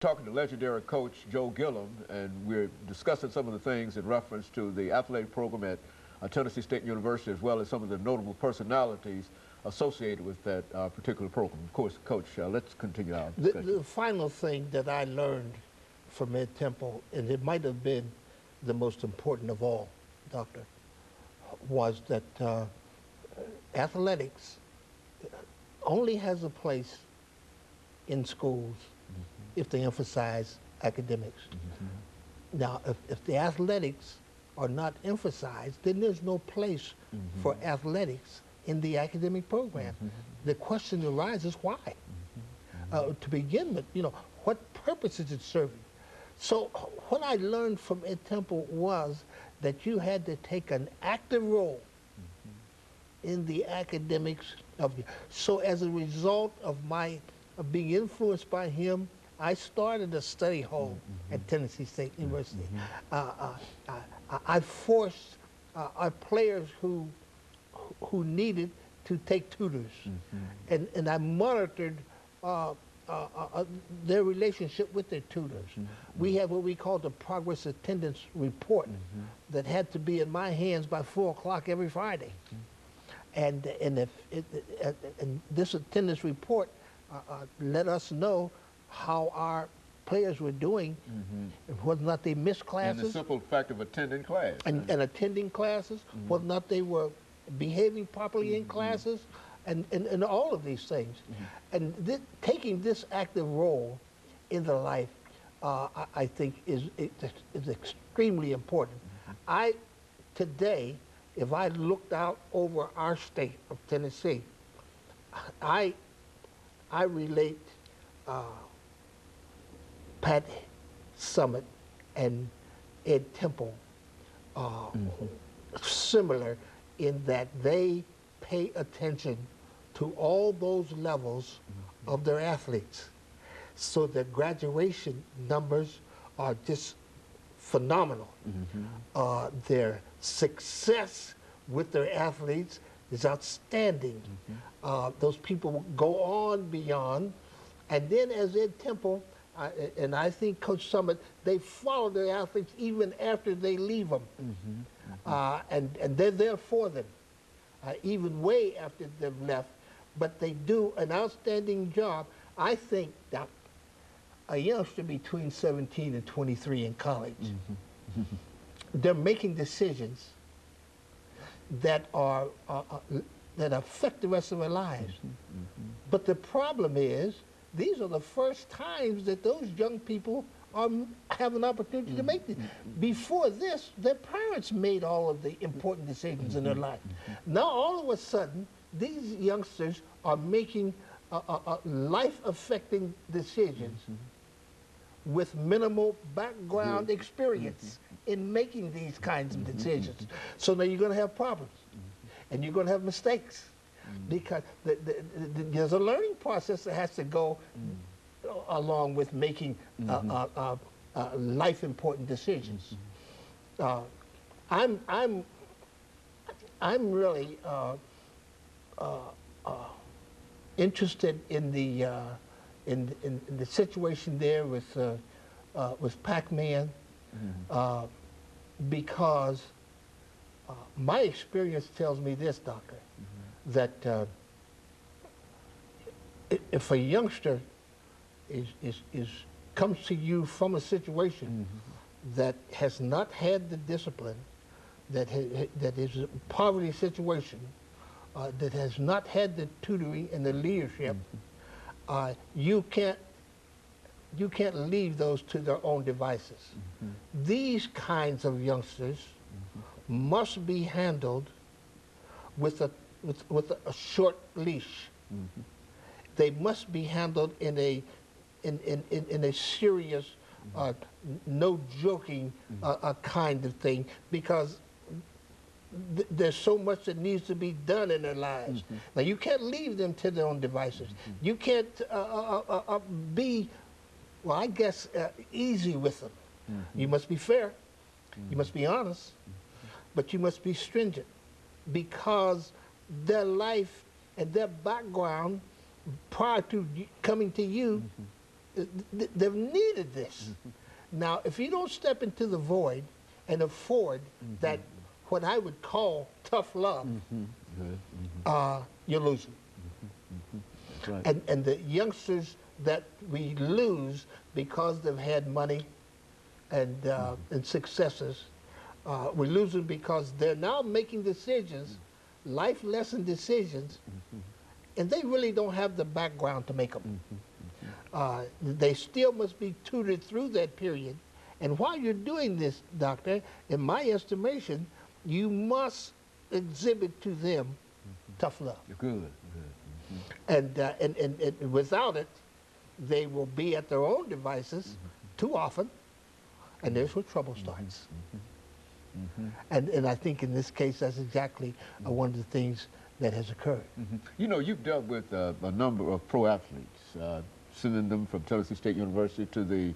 talking to legendary coach JGilliam, and we're discussing some of the things in reference to the athletic program at Tennessee State University, as well as some of the notable personalities associated with that particular program. Of course, Coach, let's continue our discussion. The final thing that I learned from Ed Temple, and it might have been the most important of all, Doctor, was that athletics only has a place in schools if they emphasize academics. Now, if the athletics are not emphasized, then there's no place for athletics in the academic program. The question arises, why? To begin with, you know, what purpose is it serving? So what I learned from Ed Temple was that you had to take an active role in the academics of you. So as a result of my being influenced by him, I started a study hall at Tennessee State University. I forced our players who needed to take tutors, and I monitored their relationship with their tutors. We had what we called the progress attendance report that had to be in my hands by 4 o'clock every Friday. And this attendance report let us know how our players were doing, whether or not they missed classes. And the simple fact of attending class. And attending classes, whether or not they were behaving properly in classes, and all of these things. And taking this active role in the life, I think is extremely important. Today, if I looked out over our state of Tennessee, I relate Pat Summitt and Ed Temple similar in that they pay attention to all those levels of their athletes. So their graduation numbers are just phenomenal. Their success with their athletes is outstanding. Those people go on beyond. And then as Ed Temple, and I think Coach Summitt, they follow their athletes even after they leave them. And they're there for them, even way after they've left. But they do an outstanding job. I think that a youngster between 17 and 23 in college, they're making decisions that are that affect the rest of their lives. But the problem is, these are the first times that those young people have an opportunity to make this. Before this, their parents made all of the important decisions in their life. Now, all of a sudden, these youngsters are making life-affecting decisions with minimal background experience in making these kinds of decisions. So now you're going to have problems, and you're going to have mistakes, because there's a learning process that has to go along with making life-important decisions. I'm really interested in the situation there with Pac-Man, because my experience tells me this, Doctor, that if a youngster comes to you from a situation that has not had the discipline, that is a poverty situation, that has not had the tutoring and the leadership, you can't leave those to their own devices. These kinds of youngsters must be handled with a short leash. They must be handled in a serious, no joking kind of thing, because there's so much that needs to be done in their lives. Now, you can't leave them to their own devices. You can't be, well, I guess, easy with them. You must be fair. You must be honest. But you must be stringent, because their life and their background prior to coming to you they've needed this. Now, if you don't step into the void and afford that, what I would call tough love, you're losing. That's right. And the youngsters that we lose because they've had money and successes, we lose them because they're now making decisions, life lesson decisions, and they really don't have the background to make them. They still must be tutored through that period. And while you're doing this, Doctor, in my estimation, you must exhibit to them tough love. Good. And without it, they will be at their own devices too often, and there's where trouble starts. And I think in this case, that's exactly one of the things that has occurred. You know, you've dealt with a number of pro athletes, sending them from Tennessee State University to the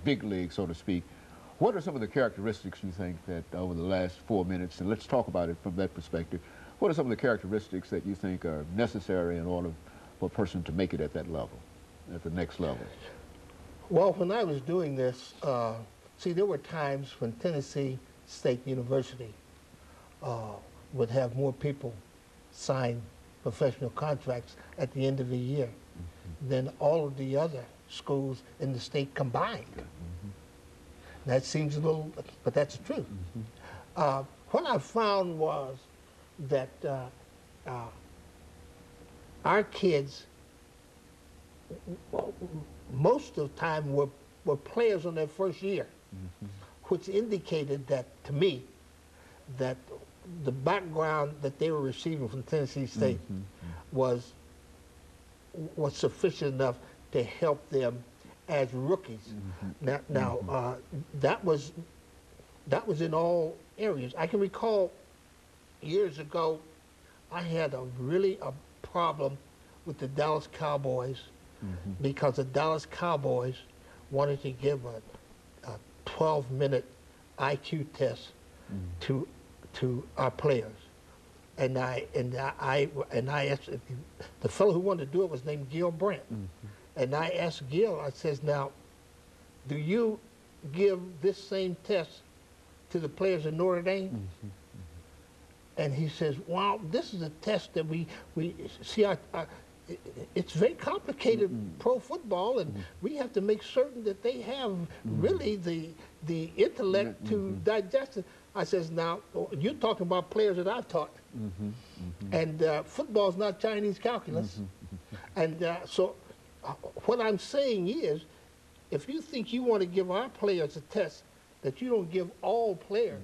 big league, so to speak. What are some of the characteristics you think that over the last 4 minutes, and let's talk about it from that perspective, what are some of the characteristics that you think are necessary in order for a person to make it at that level, at the next level? Well, when I was doing this, see, there were times when Tennessee State University would have more people sign professional contracts at the end of the year than all of the other schools in the state combined. That seems a little, but that's true. What I found was that our kids, most of the time, were players on their first year, which indicated that, to me, that the background that they were receiving from Tennessee State was sufficient enough to help them as rookies. Now, that was in all areas. I can recall years ago, I had a problem with the Dallas Cowboys because the Dallas Cowboys wanted to give a 12-minute IQ test to our players. And I asked, the fellow who wanted to do it was named Gil Brandt. And I asked Gil, I says, now, do you give this same test to the players in Notre Dame? And he says, well, this is a test that we see, it's very complicated pro football, and we have to make certain that they have really the intellect to digest it. I says, now, you're talking about players that I've taught. And football's not Chinese calculus. And so what I'm saying is, if you think you want to give our players a test that you don't give all players,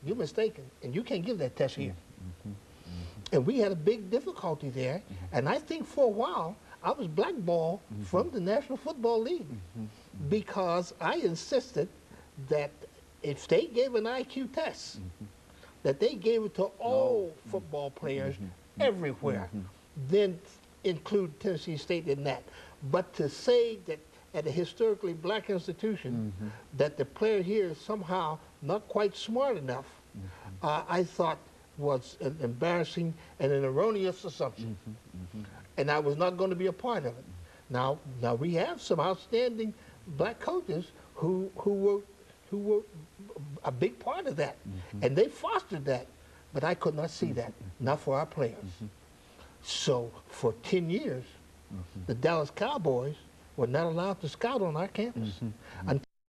you're mistaken, and you can't give that test here. And we had a big difficulty there, and I think for a while, I was blackballed from the National Football League because I insisted that if they gave an IQ test, that they gave it to all football players everywhere, then include Tennessee State in that. But to say that at a historically black institution that the player here is somehow not quite smart enough, I thought was an embarrassing and an erroneous assumption. And I was not going to be a part of it. Now we have some outstanding black coaches who were a big part of that, and they fostered that, but I could not see that, not for our players. So for 10 years, the Dallas Cowboys were not allowed to scout on our campus.